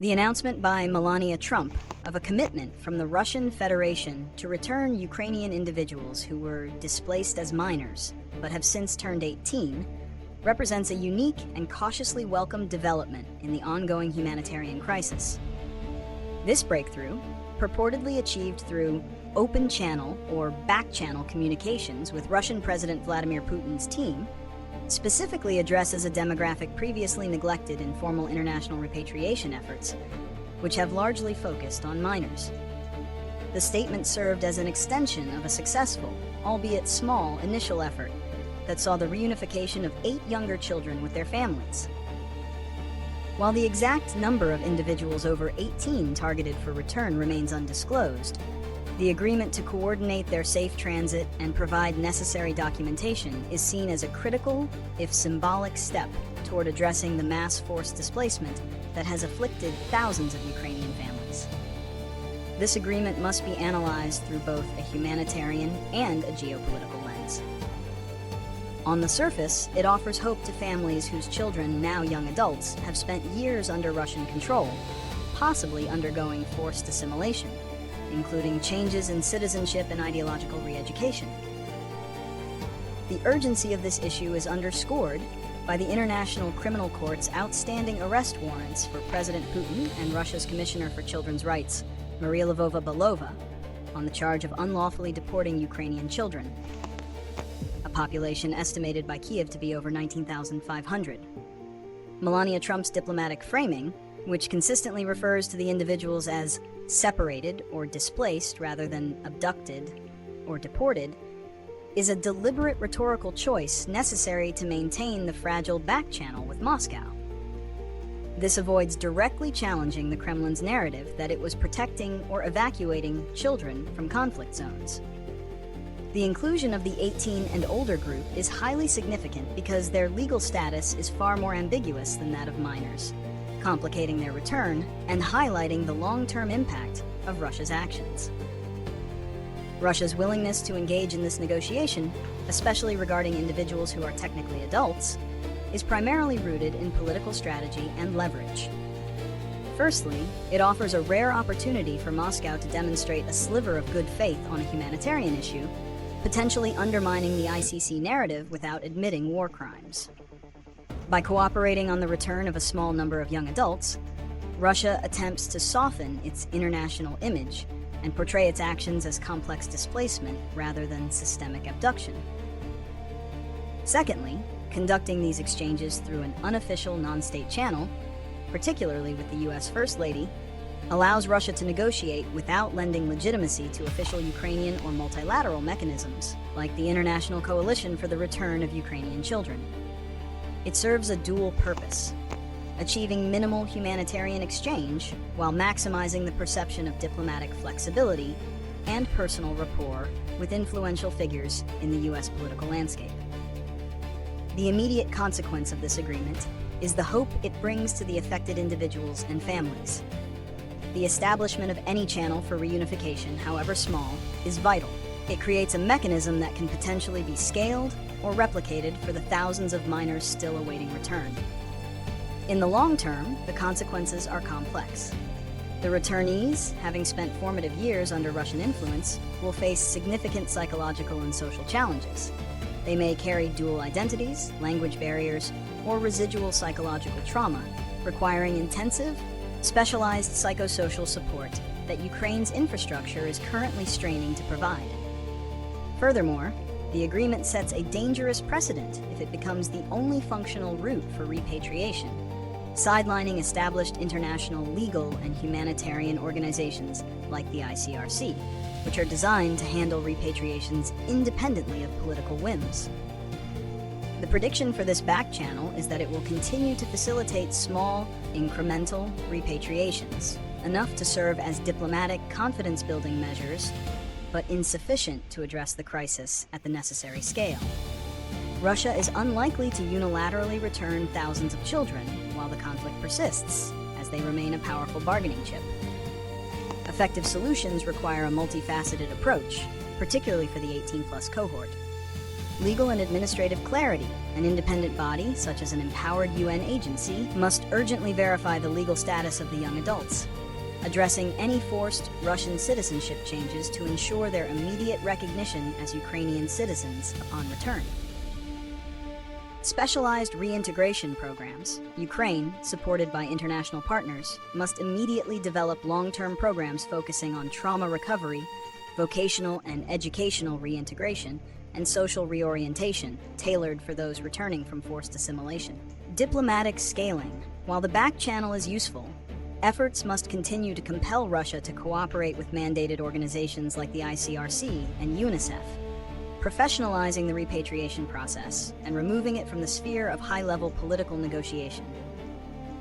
The announcement by Melania Trump of a commitment from the Russian Federation to return Ukrainian individuals who were displaced as minors but have since turned 18 represents a unique and cautiously welcomed development in the ongoing humanitarian crisis. This breakthrough, purportedly achieved through open channel or back channel communications with Russian President Vladimir Putin's team, specifically addresses a demographic previously neglected in formal international repatriation efforts, which have largely focused on minors. The statement served as an extension of a successful, albeit small, initial effort that saw the reunification of 8 younger children with their families. While the exact number of individuals over 18 targeted for return remains undisclosed, the agreement to coordinate their safe transit and provide necessary documentation is seen as a critical, if symbolic, step toward addressing the mass forced displacement that has afflicted thousands of Ukrainian families. This agreement must be analyzed through both a humanitarian and a geopolitical lens. On the surface, it offers hope to families whose children, now young adults, have spent years under Russian control, possibly undergoing forced assimilation, including changes in citizenship and ideological re-education. The urgency of this issue is underscored by the International Criminal Court's outstanding arrest warrants for President Putin and Russia's Commissioner for Children's Rights, Maria Lvova-Belova, on the charge of unlawfully deporting Ukrainian children, a population estimated by Kiev to be over 19,500. Melania Trump's diplomatic framing, which consistently refers to the individuals as separated or displaced rather than abducted or deported, is a deliberate rhetorical choice necessary to maintain the fragile back channel with Moscow. This avoids directly challenging the Kremlin's narrative that it was protecting or evacuating children from conflict zones. The inclusion of the 18 and older group is highly significant because their legal status is far more ambiguous than that of minors, complicating their return and highlighting the long-term impact of Russia's actions. Russia's willingness to engage in this negotiation, especially regarding individuals who are technically adults, is primarily rooted in political strategy and leverage. Firstly, it offers a rare opportunity for Moscow to demonstrate a sliver of good faith on a humanitarian issue, potentially undermining the ICC narrative without admitting war crimes. By cooperating on the return of a small number of young adults, Russia attempts to soften its international image and portray its actions as complex displacement rather than systemic abduction. Secondly, conducting these exchanges through an unofficial non-state channel, particularly with the U.S. First Lady, allows Russia to negotiate without lending legitimacy to official Ukrainian or multilateral mechanisms, like the International Coalition for the Return of Ukrainian Children. It serves a dual purpose, achieving minimal humanitarian exchange while maximizing the perception of diplomatic flexibility and personal rapport with influential figures in the U.S. political landscape. The immediate consequence of this agreement is the hope it brings to the affected individuals and families. The establishment of any channel for reunification, however small, is vital. It creates a mechanism that can potentially be scaled or replicated for the thousands of minors still awaiting return. In the long term, the consequences are complex. The returnees, having spent formative years under Russian influence, will face significant psychological and social challenges. They may carry dual identities, language barriers, or residual psychological trauma, requiring intensive, specialized psychosocial support that Ukraine's infrastructure is currently straining to provide. Furthermore, the agreement sets a dangerous precedent if it becomes the only functional route for repatriation, sidelining established international legal and humanitarian organizations like the ICRC, which are designed to handle repatriations independently of political whims. The prediction for this back channel is that it will continue to facilitate small, incremental repatriations, enough to serve as diplomatic confidence-building measures, but insufficient to address the crisis at the necessary scale. Russia is unlikely to unilaterally return thousands of children while the conflict persists, as they remain a powerful bargaining chip. Effective solutions require a multifaceted approach, particularly for the 18-plus cohort. Legal and administrative clarity. An independent body, such as an empowered UN agency, must urgently verify the legal status of the young adults, addressing any forced Russian citizenship changes to ensure their immediate recognition as Ukrainian citizens upon return. Specialized reintegration programs. Ukraine, supported by international partners, must immediately develop long-term programs focusing on trauma recovery, vocational and educational reintegration, and social reorientation, tailored for those returning from forced assimilation. Diplomatic scaling. While the back channel is useful, efforts must continue to compel Russia to cooperate with mandated organizations like the ICRC and UNICEF, professionalizing the repatriation process and removing it from the sphere of high-level political negotiation.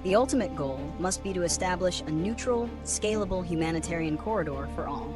The ultimate goal must be to establish a neutral, scalable humanitarian corridor for all.